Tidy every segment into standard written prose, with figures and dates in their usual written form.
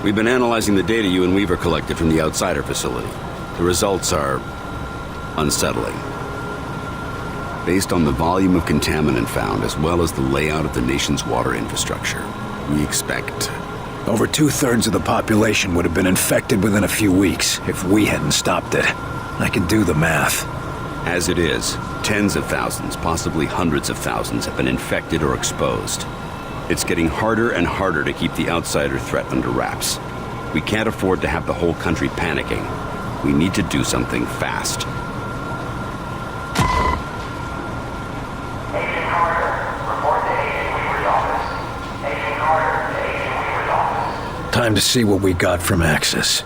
We've been analyzing the data you and Weaver collected from the Outsider facility. The results are unsettling. Based on the volume of contaminant found, as well as the layout of the nation's water infrastructure, we expect... Over 2/3 of the population would have been infected within a few weeks if we hadn't stopped it. I can do the math. As it is, tens of thousands, possibly hundreds of thousands, have been infected or exposed. It's getting harder and harder to keep the outsider threat under wraps. We can't afford to have the whole country panicking. We need to do something fast. Agent Carter, report to Agent Weaver's office. Agent Carter to Agent Weaver's office. Time to see what we got from Axis.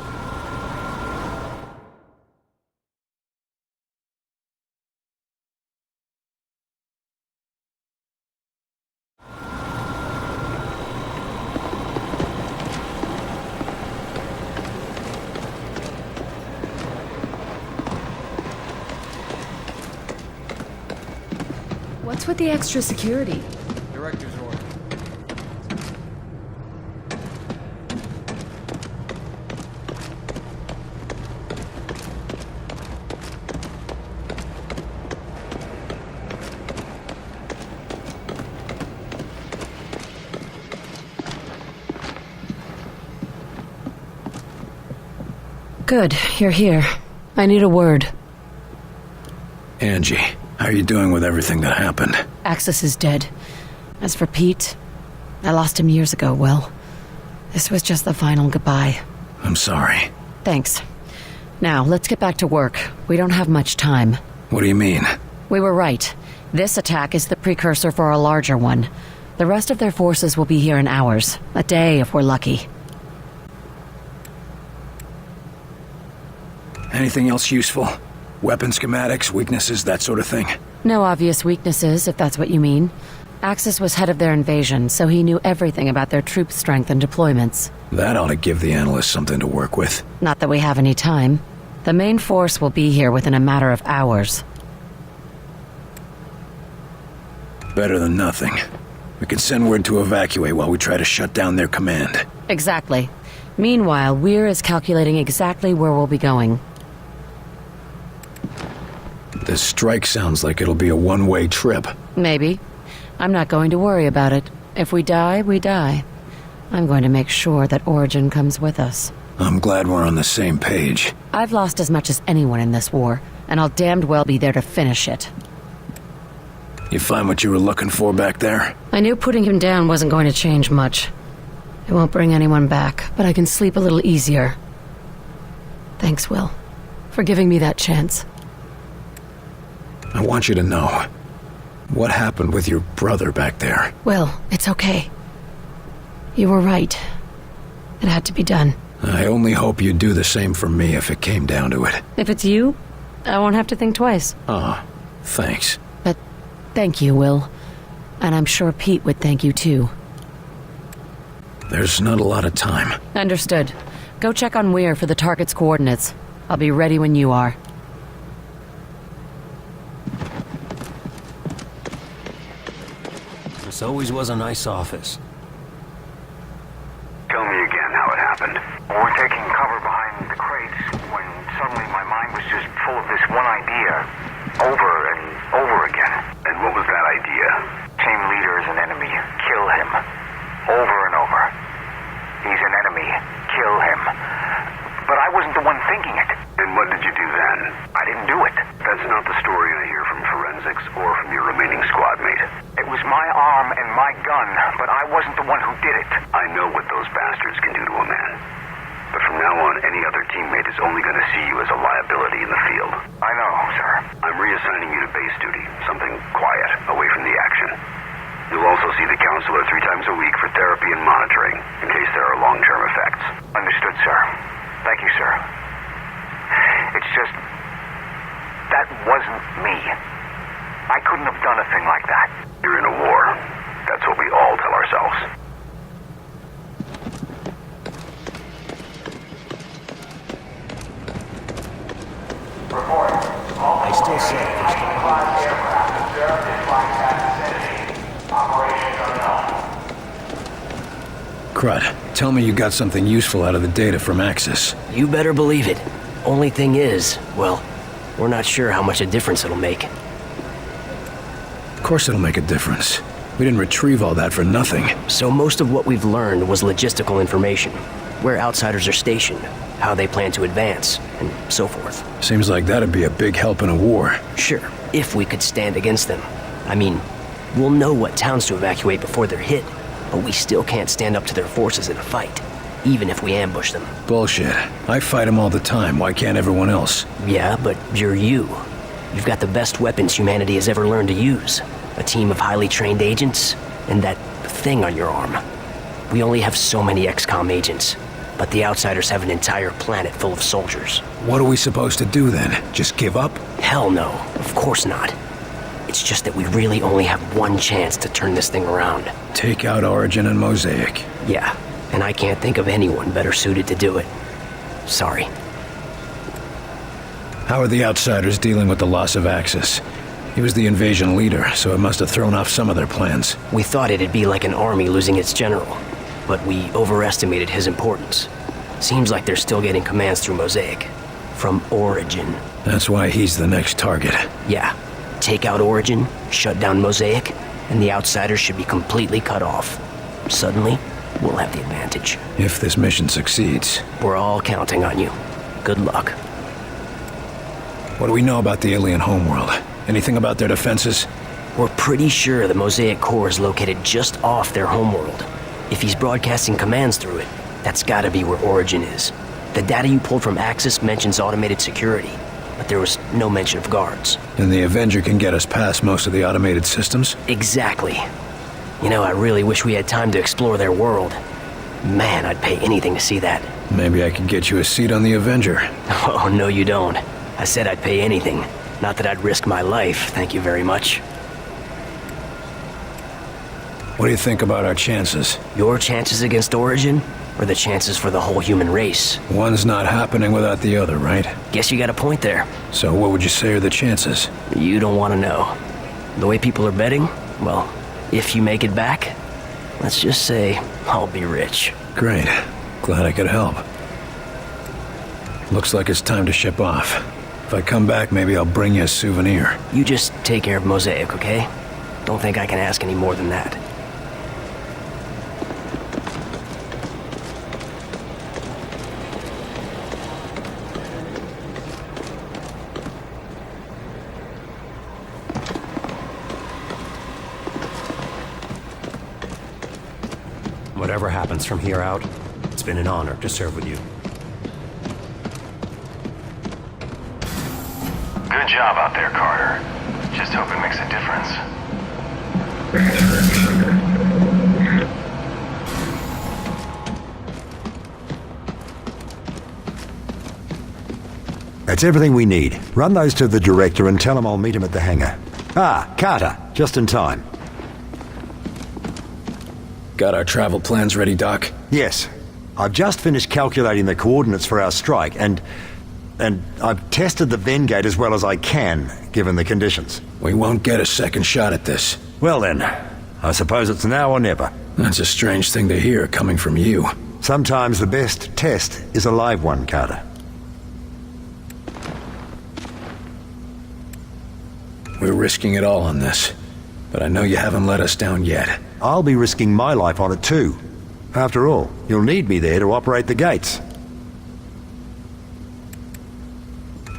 What's with the extra security? Director's order. Good, you're here. I need a word. Angie, how are you doing with everything that happened? Axis is dead. As for Pete, I lost him years ago, Will. This was just the final goodbye. I'm sorry. Thanks. Now, let's get back to work. We don't have much time. What do you mean? We were right. This attack is the precursor for a larger one. The rest of their forces will be here in hours. A day, if we're lucky. Anything else useful? Weapon schematics, weaknesses, that sort of thing? No obvious weaknesses, if that's what you mean. Axis was head of their invasion, so he knew everything about their troop strength and deployments. That ought to give the analysts something to work with. Not that we have any time. The main force will be here within a matter of hours. Better than nothing. We can send word to evacuate while we try to shut down their command. Exactly. Meanwhile, Weir is calculating exactly where we'll be going. This strike sounds like it'll be a one-way trip. Maybe. I'm not going to worry about it. If we die, we die. I'm going to make sure that Origin comes with us. I'm glad we're on the same page. I've lost as much as anyone in this war, and I'll damned well be there to finish it. You find what you were looking for back there? I knew putting him down wasn't going to change much. It won't bring anyone back, but I can sleep a little easier. Thanks, Will, for giving me that chance. I want you to know. What happened with your brother back there? Will, it's okay. You were right. It had to be done. I only hope you'd do the same for me if it came down to it. If it's you, I won't have to think twice. Thanks. But thank you, Will. And I'm sure Pete would thank you too. There's not a lot of time. Understood. Go check on Weir for the target's coordinates. I'll be ready when you are. This always was a nice office. Tell me again how it happened. We're taking cover behind the crates when suddenly my mind was just full of this one idea. Over and over again. And what was that idea? Same leader as an enemy. Kill him. Over and over. He's an enemy. Kill him. But I wasn't the one thinking it. And what did you do then? I didn't do it. That's not the story I hear from forensics or from your remaining squad mate. It was my arm and my gun, but I wasn't the one who did it. I know what those bastards can do to a man. But from now on, any other teammate is only going to see you as a liability in the field. I know, sir. I'm reassigning you to base duty, something quiet, away from the action. You'll also see the counselor 3 times a week for therapy and monitoring, in case there are long-term effects. Understood, sir. Thank you, sir. It's just... that wasn't me. I couldn't have done a thing like that. You're in a war. That's what we all tell ourselves. Report. I still say there's Class aircraft observed in flight past vicinity. Operation unknown. crud. Tell me you got something useful out of the data from Axis. You better believe it. Only thing is, well, we're not sure how much a difference it'll make. Of course it'll make a difference. We didn't retrieve all that for nothing. So most of what we've learned was logistical information. Where outsiders are stationed, how they plan to advance, and so forth. Seems like that'd be a big help in a war. Sure, if we could stand against them. I mean, we'll know what towns to evacuate before they're hit, but we still can't stand up to their forces in a fight, even if we ambush them. Bullshit. I fight them all the time. Why can't everyone else? Yeah, but you're you. You've got the best weapons humanity has ever learned to use. A team of highly trained agents, and that thing on your arm. We only have so many XCOM agents, but the Outsiders have an entire planet full of soldiers. What are we supposed to do then? Just give up? Hell no, of course not. It's just that we really only have one chance to turn this thing around. Take out Origin and Mosaic. Yeah, and I can't think of anyone better suited to do it. Sorry. How are the Outsiders dealing with the loss of Axis? He was the invasion leader, so it must have thrown off some of their plans. We thought it'd be like an army losing its general, but we overestimated his importance. Seems like they're still getting commands through Mosaic. From Origin. That's why he's the next target. Yeah. Take out Origin, shut down Mosaic, and the Outsiders should be completely cut off. Suddenly, we'll have the advantage. If this mission succeeds. We're all counting on you. Good luck. What do we know about the alien homeworld? Anything about their defenses? We're pretty sure the Mosaic core is located just off their homeworld. If he's broadcasting commands through it, that's gotta be where Origin is. The data you pulled from Axis mentions automated security, but there was no mention of guards. And the Avenger can get us past most of the automated systems? Exactly. You know, I really wish we had time to explore their world. Man, I'd pay anything to see that. Maybe I could get you a seat on the Avenger. Oh, no you don't. I said I'd pay anything. Not that I'd risk my life, thank you very much. What do you think about our chances? Your chances against Origin, or the chances for the whole human race? One's not happening without the other, right? Guess you got a point there. So what would you say are the chances? You don't want to know. The way people are betting, well, if you make it back, let's just say I'll be rich. Great. Glad I could help. Looks like it's time to ship off. If I come back, maybe I'll bring you a souvenir. You just take care of Mosaic, okay? Don't think I can ask any more than that. Whatever happens from here out, it's been an honor to serve with you. Good job out there, Carter. Just hope it makes a difference. That's everything we need. Run those to the director and tell him I'll meet him at the hangar. Ah, Carter, just in time. Got our travel plans ready, Doc? Yes. I've just finished calculating the coordinates for our strike, and I've tested the Ven gate as well as I can, given the conditions. We won't get a second shot at this. Well then, I suppose it's now or never. That's a strange thing to hear coming from you. Sometimes the best test is a live one, Carter. We're risking it all on this, but I know you haven't let us down yet. I'll be risking my life on it too. After all, you'll need me there to operate the gates.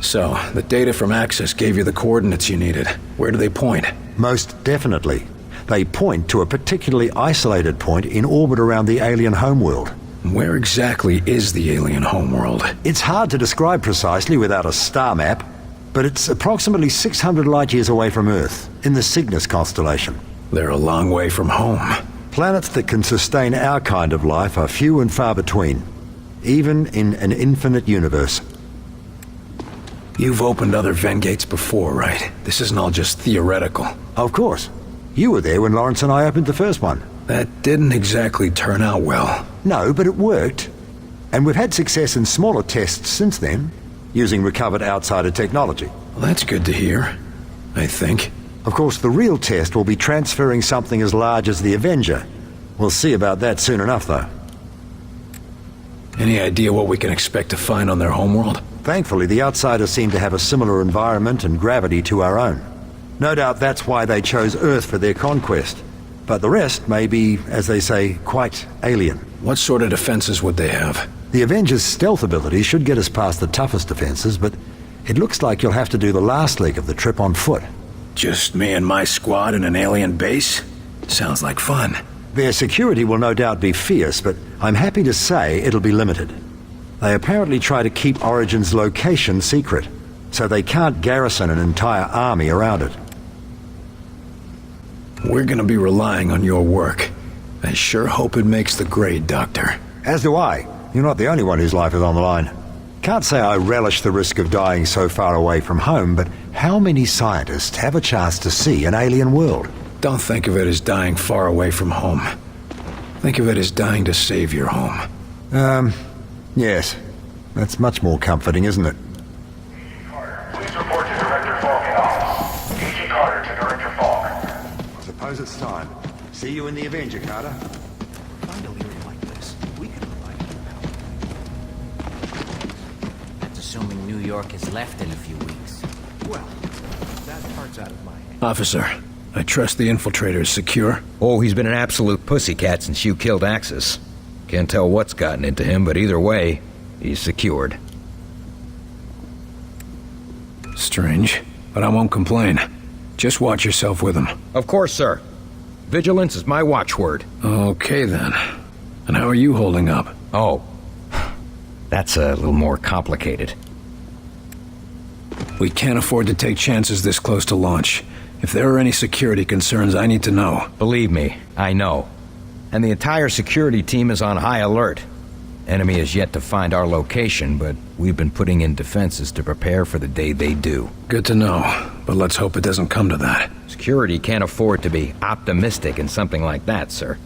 So, the data from Axis gave you the coordinates you needed. Where do they point? Most definitely. They point to a particularly isolated point in orbit around the alien homeworld. Where exactly is the alien homeworld? It's hard to describe precisely without a star map, but it's approximately 600 light-years away from Earth, in the Cygnus constellation. They're a long way from home. Planets that can sustain our kind of life are few and far between, even in an infinite universe. You've opened other Ven gates before, right? This isn't all just theoretical. Of course. You were there when Lawrence and I opened the first one. That didn't exactly turn out well. No, but it worked. And we've had success in smaller tests since then, using recovered outsider technology. Well, that's good to hear, I think. Of course, the real test will be transferring something as large as the Avenger. We'll see about that soon enough, though. Any idea what we can expect to find on their homeworld? Thankfully, the outsiders seem to have a similar environment and gravity to our own. No doubt that's why they chose Earth for their conquest. But the rest may be, as they say, quite alien. What sort of defenses would they have? The Avengers' stealth ability should get us past the toughest defenses, but it looks like you'll have to do the last leg of the trip on foot. Just me and my squad in an alien base? Sounds like fun. Their security will no doubt be fierce, but I'm happy to say it'll be limited. They apparently try to keep Origin's location secret, so they can't garrison an entire army around it. We're gonna be relying on your work. I sure hope it makes the grade, Doctor. As do I. You're not the only one whose life is on the line. Can't say I relish the risk of dying so far away from home, but how many scientists have a chance to see an alien world? Don't think of it as dying far away from home. Think of it as dying to save your home. Yes. That's much more comforting, isn't it? Carter, please report to Director Falk in office. DG Carter to Director Falk. I suppose it's time. See you in the Avenger, Carter. Find a leader like this. We can provide you. That's assuming New York is left in a few weeks. Well, that part's out of my hands. Officer, I trust the infiltrator is secure. Oh, he's been an absolute pussycat since you killed Axis. Can't tell what's gotten into him, but either way, he's secured. Strange, but I won't complain. Just watch yourself with him. Of course, sir. Vigilance is my watchword. Okay then. And how are you holding up? Oh, that's a little more complicated. We can't afford to take chances this close to launch. If there are any security concerns, I need to know. Believe me, I know. And the entire security team is on high alert. Enemy has yet to find our location, but we've been putting in defenses to prepare for the day they do. Good to know, but let's hope it doesn't come to that. Security can't afford to be optimistic in something like that, sir.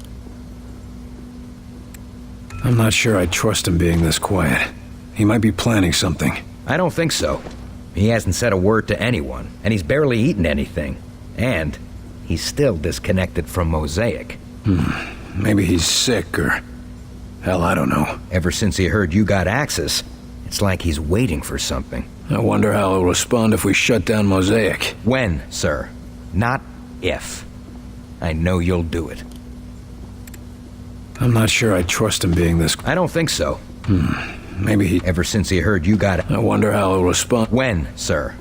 I'm not sure I trust him being this quiet. He might be planning something. I don't think so. He hasn't said a word to anyone, and he's barely eaten anything. And he's still disconnected from Mosaic. Maybe he's sick or... hell, I don't know. Ever since he heard you got Axis, it's like he's waiting for something. I wonder how he'll respond if we shut down Mosaic. When, sir? Not if. I know you'll do it. I'm not sure I trust him being this... I don't think so. Maybe he... Ever since he heard you got... I wonder how he'll respond. When, sir?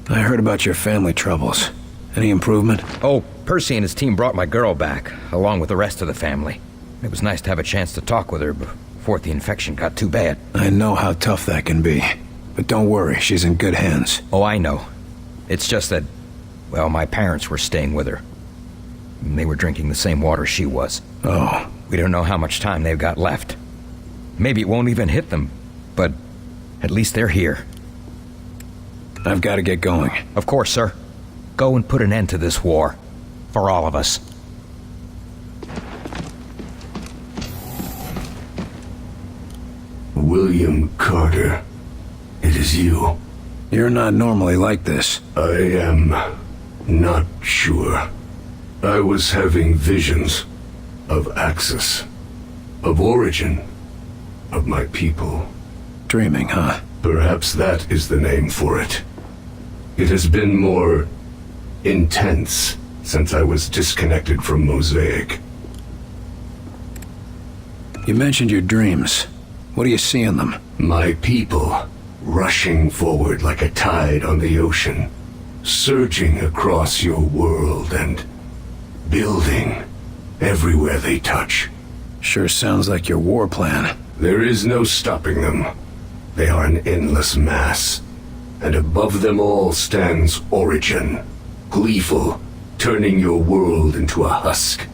I heard about your family troubles. Any improvement? Oh, Percy and his team brought my girl back, along with the rest of the family. It was nice to have a chance to talk with her before the infection got too bad. I know how tough that can be. But don't worry, she's in good hands. Oh, I know. It's just that, well, my parents were staying with her. They were drinking the same water she was. Oh. We don't know how much time they've got left. Maybe it won't even hit them, but at least they're here. I've got to get going. Of course, sir. Go and put an end to this war. For all of us. William Carter. It is you. You're not normally like this. I am not sure. I was having visions of Axis, of Origin, of my people. Dreaming, huh? Perhaps that is the name for it. It has been more intense since I was disconnected from Mosaic. You mentioned your dreams. What do you see in them? My people, rushing forward like a tide on the ocean, surging across your world and building everywhere they touch. Sure sounds like your war plan. There is no stopping them. They are an endless mass, and above them all stands Origin, gleeful, turning your world into a husk,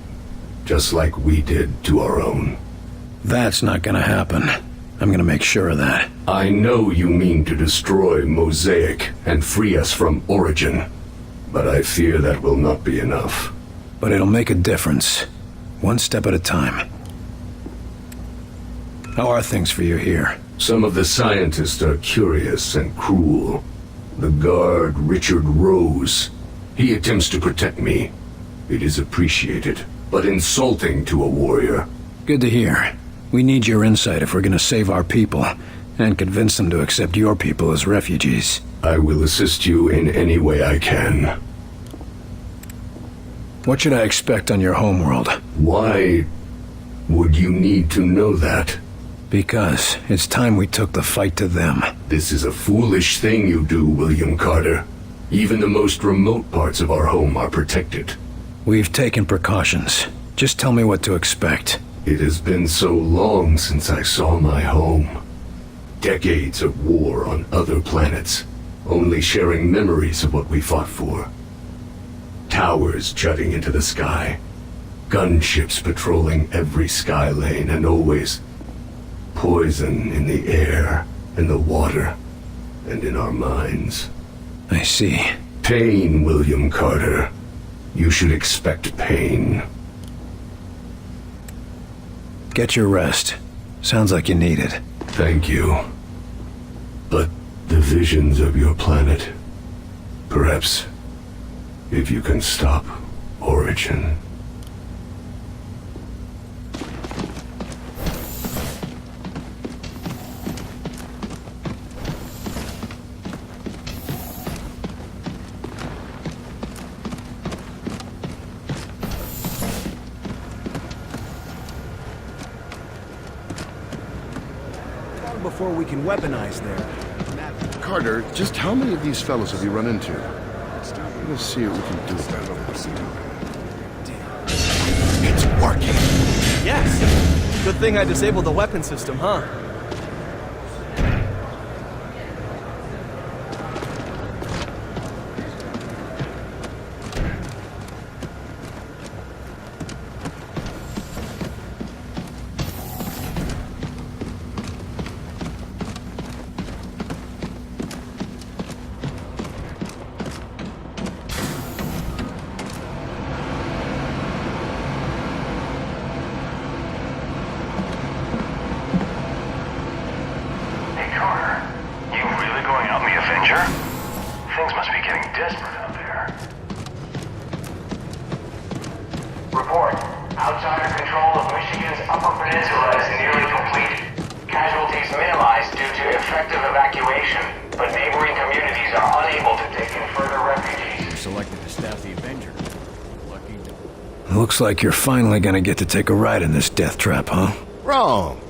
just like we did to our own. That's not gonna happen. I'm gonna make sure of that. I know you mean to destroy Mosaic and free us from Origin, but I fear that will not be enough. But it'll make a difference. One step at a time. How are things for you here? Some of the scientists are curious and cruel. The guard, Richard Rose, he attempts to protect me. It is appreciated, but insulting to a warrior. Good to hear. We need your insight if we're gonna save our people, and convince them to accept your people as refugees. I will assist you in any way I can. What should I expect on your homeworld? Why would you need to know that? Because it's time we took the fight to them. This is a foolish thing you do, William Carter. Even the most remote parts of our home are protected. We've taken precautions. Just tell me what to expect. It has been so long since I saw my home. Decades of war on other planets, only sharing memories of what we fought for. Towers jutting into the sky, gunships patrolling every sky lane, and always poison in the air, in the water, and in our minds. I see. Pain, William Carter. You should expect pain. Get your rest. Sounds like you need it. Thank you. But the visions of your planet, perhaps, if you can stop Origin. Before we can weaponize there. Carter, just how many of these fellows have you run into? We'll see what we can do about this. It's working! Yes! Good thing I disabled the weapon system, huh? Things must be getting desperate out there. Report. Outsider control of Michigan's Upper Peninsula is nearly complete. Casualties minimized due to effective evacuation, but neighboring communities are unable to take in further refugees. Selected to staff the Avenger. Lucky. Looks like you're finally gonna get to take a ride in this death trap, huh? Wrong.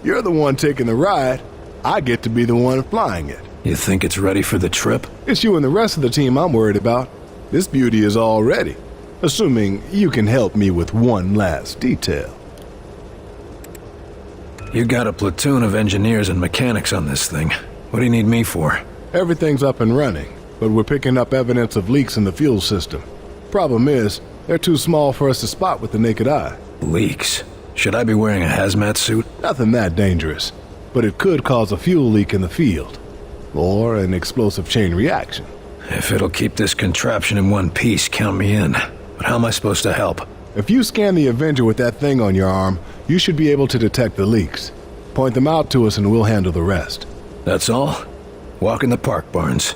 You're the one taking the ride. I get to be the one flying it. You think it's ready for the trip? It's you and the rest of the team I'm worried about. This beauty is all ready. Assuming you can help me with one last detail. You got a platoon of engineers and mechanics on this thing. What do you need me for? Everything's up and running, but we're picking up evidence of leaks in the fuel system. Problem is, they're too small for us to spot with the naked eye. Leaks? Should I be wearing a hazmat suit? Nothing that dangerous, but it could cause a fuel leak in the field. Or an explosive chain reaction. If it'll keep this contraption in one piece, count me in. But how am I supposed to help? If you scan the Avenger with that thing on your arm, you should be able to detect the leaks. Point them out to us and we'll handle the rest. That's all? Walk in the park, Barnes.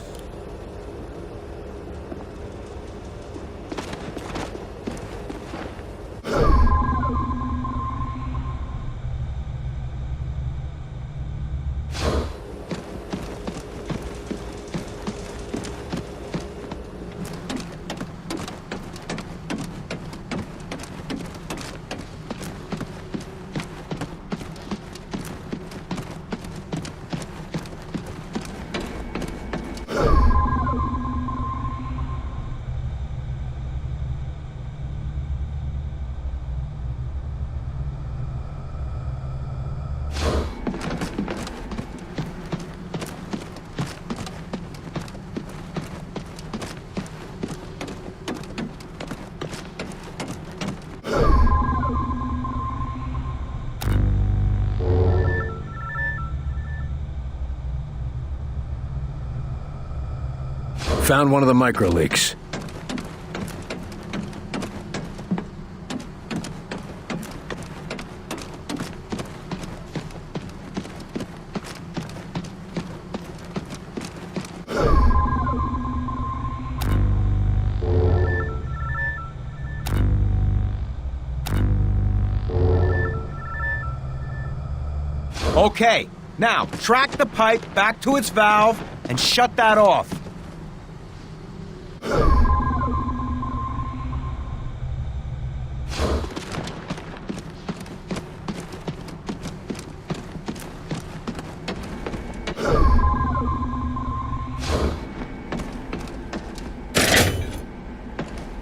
Found one of the micro leaks. Okay, now track the pipe back to its valve and shut that off.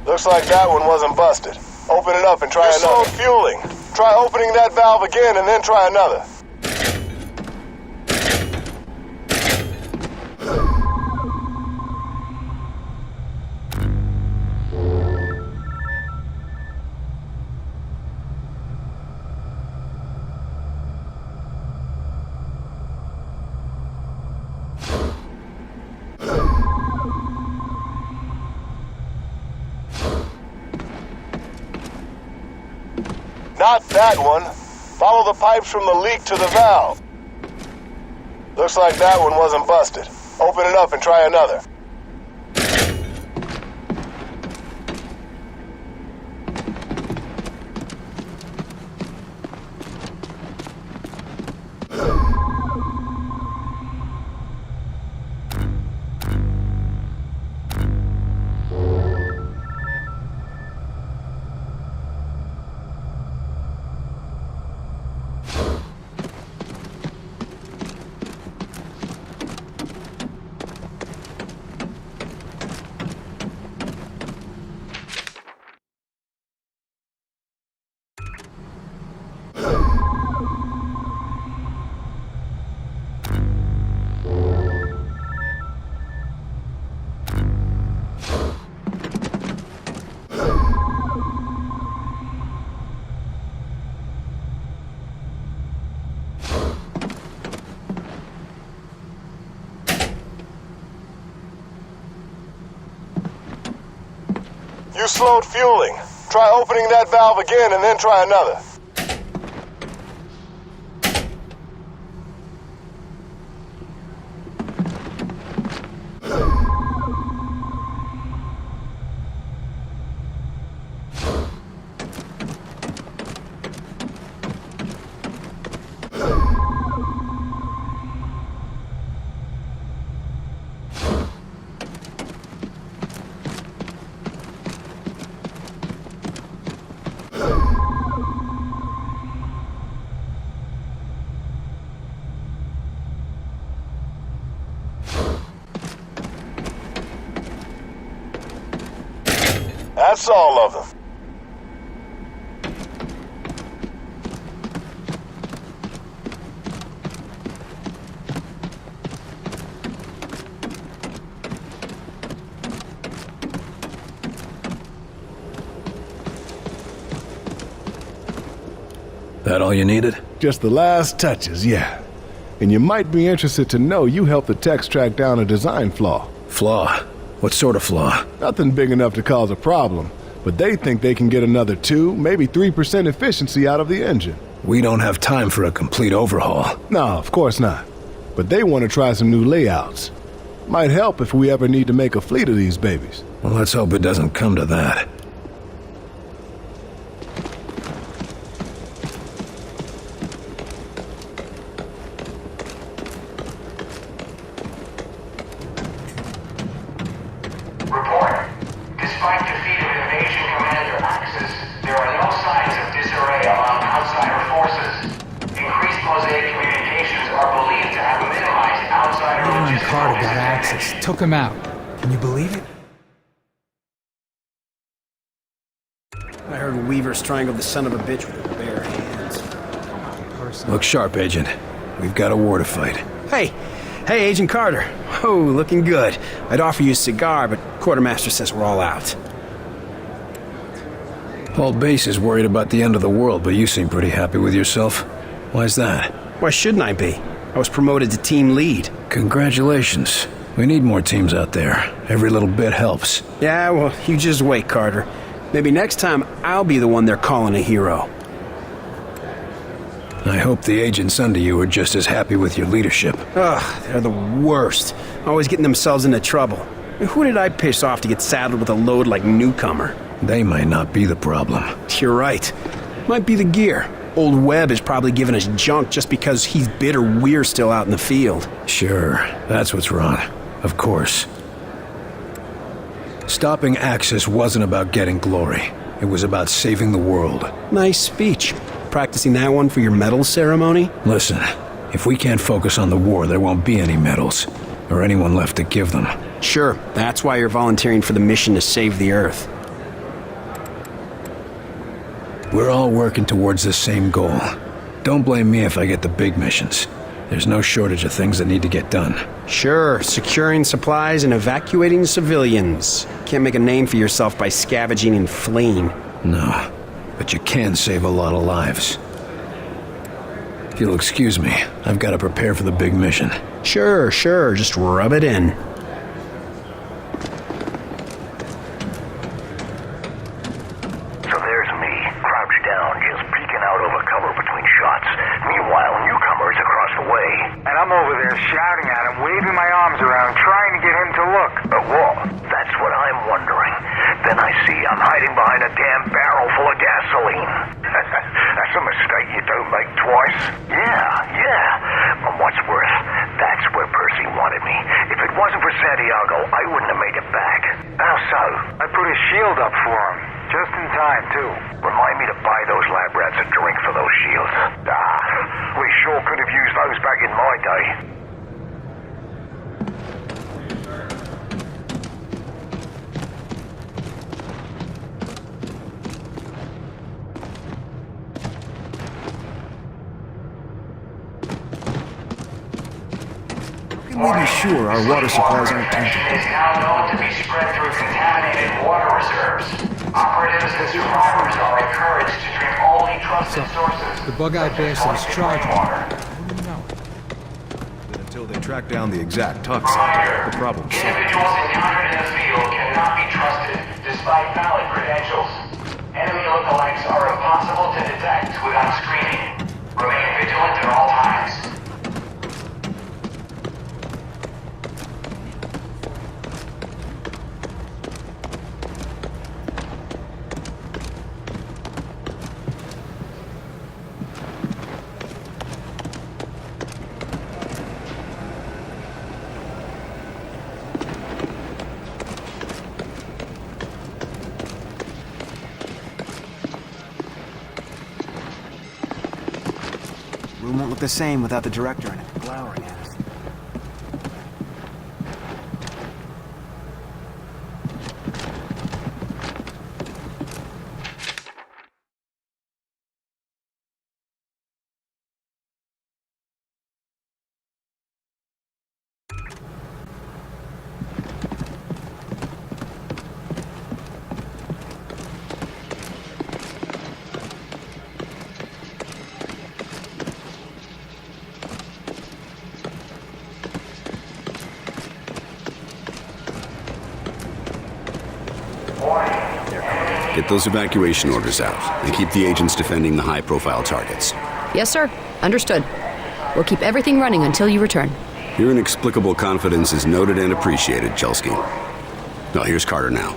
Looks like that one wasn't busted. Open it up and try another. You're slow fueling. Try opening that valve again and then try another. Not that one. Follow the pipes from the leak to the valve. Looks like that one wasn't busted. Open it up and try another. You slowed fueling. Try opening that valve again and then try another. That's all of them. That all you needed? Just the last touches, yeah. And you might be interested to know you helped the techs track down a design flaw. Flaw? What sort of flaw? Nothing big enough to cause a problem, but they think they can get another 2, maybe 3% efficiency out of the engine. We don't have time for a complete overhaul. No, of course not. But they want to try some new layouts. Might help if we ever need to make a fleet of these babies. Well, let's hope it doesn't come to that. Took him out. Can you believe it? I heard Weaver strangled the son of a bitch with her bare hands. Look sharp, Agent. We've got a war to fight. Hey, Agent Carter. Oh, looking good. I'd offer you a cigar, but Quartermaster says we're all out. Paul Base is worried about the end of the world, but you seem pretty happy with yourself. Why's that? Why shouldn't I be? I was promoted to team lead. Congratulations. We need more teams out there. Every little bit helps. Yeah, well, you just wait, Carter. Maybe next time I'll be the one they're calling a hero. I hope the agents under you are just as happy with your leadership. Ugh, they're the worst. Always getting themselves into trouble. Who did I piss off to get saddled with a load like Newcomer? They might not be the problem. You're right. Might be the gear. Old Webb is probably giving us junk just because he's bitter we're still out in the field. Sure, that's what's wrong. Of course. Stopping Axis wasn't about getting glory. It was about saving the world. Nice speech. Practicing that one for your medal ceremony? Listen, if we can't focus on the war, there won't be any medals, or anyone left to give them. Sure, that's why you're volunteering for the mission to save the Earth. We're all working towards the same goal. Don't blame me if I get the big missions. There's no shortage of things that need to get done. Sure, securing supplies and evacuating civilians. Can't make a name for yourself by scavenging and fleeing. No, but you can save a lot of lives. If you'll excuse me, I've got to prepare for the big mission. Sure, just rub it in. So there's me, crouched down, just peeking out over cover between shots. Meanwhile, newcomers across the way. And I'm over there shouting at him, waving my arms around, trying to get him to look. At what? That's what I'm wondering. Then I see I'm hiding behind a damn barrel full of gasoline. That's a mistake you don't make twice. Yeah. But what's worse, that's where Percy wanted me. If it wasn't for Santiago, I wouldn't have made it back. How so? I put a shield up for him. Just in time, too. Remind me to buy those lab rats a drink for those shields. We sure could have used those back in my day. How can we be sure our water supplies aren't tainted? Is now known to be spread through contaminated water reserves. Operatives and survivors are encouraged to drink only trusted sources. The bug-eyed bastard is charged. Water. But until they track down the exact toxin, the problem's solved. Individuals encountered in the field cannot be trusted despite valid credentials. Enemy lookalikes are impossible to detect without screening. Remain vigilant at all times. Room won't look the same without the director in it, glowering at us. Get those evacuation orders out, and keep the agents defending the high-profile targets. Yes, sir. Understood. We'll keep everything running until you return. Your inexplicable confidence is noted and appreciated, Chelsky. Well, here's Carter now.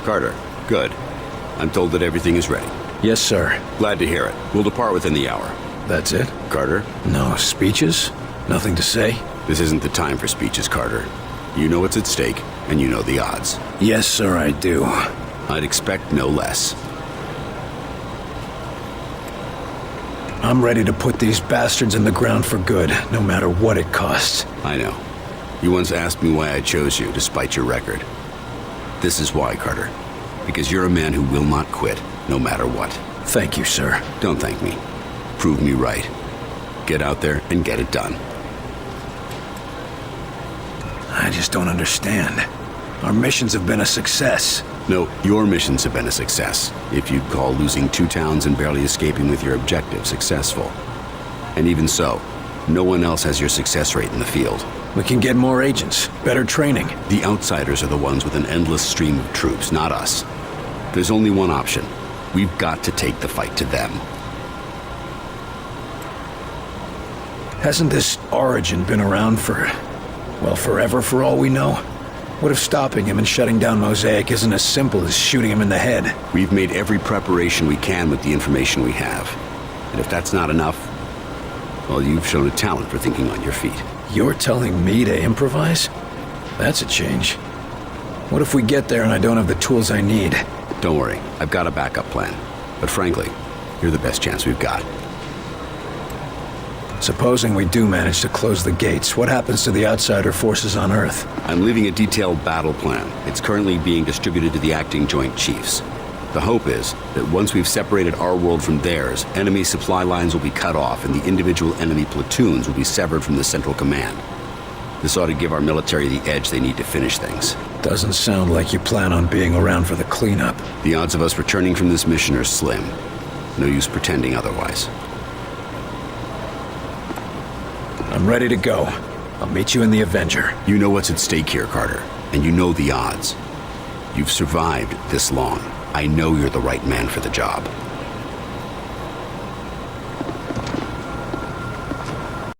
Carter, good. I'm told that everything is ready. Yes, sir. Glad to hear it. We'll depart within the hour. That's it? Carter? No speeches? Nothing to say? This isn't the time for speeches, Carter. You know what's at stake, and you know the odds. Yes, sir, I do. I'd expect no less. I'm ready to put these bastards in the ground for good, no matter what it costs. I know. You once asked me why I chose you, despite your record. This is why, Carter. Because you're a man who will not quit, no matter what. Thank you, sir. Don't thank me. Prove me right. Get out there and get it done. I just don't understand. Our missions have been a success. No, your missions have been a success, if you'd call losing 2 towns and barely escaping with your objective successful. And even so, no one else has your success rate in the field. We can get more agents, better training. The outsiders are the ones with an endless stream of troops, not us. There's only one option. We've got to take the fight to them. Hasn't this origin been around for, well, forever for all we know? What if stopping him and shutting down Mosaic isn't as simple as shooting him in the head? We've made every preparation we can with the information we have. And if that's not enough, well, you've shown a talent for thinking on your feet. You're telling me to improvise? That's a change. What if we get there and I don't have the tools I need? Don't worry, I've got a backup plan. But frankly, you're the best chance we've got. Supposing we do manage to close the gates, what happens to the outsider forces on Earth? I'm leaving a detailed battle plan. It's currently being distributed to the acting Joint Chiefs. The hope is that once we've separated our world from theirs, enemy supply lines will be cut off and the individual enemy platoons will be severed from the central command. This ought to give our military the edge they need to finish things. Doesn't sound like you plan on being around for the cleanup. The odds of us returning from this mission are slim. No use pretending otherwise. I'm ready to go. I'll meet you in the Avenger. You know what's at stake here, Carter, and you know the odds. You've survived this long. I know you're the right man for the job.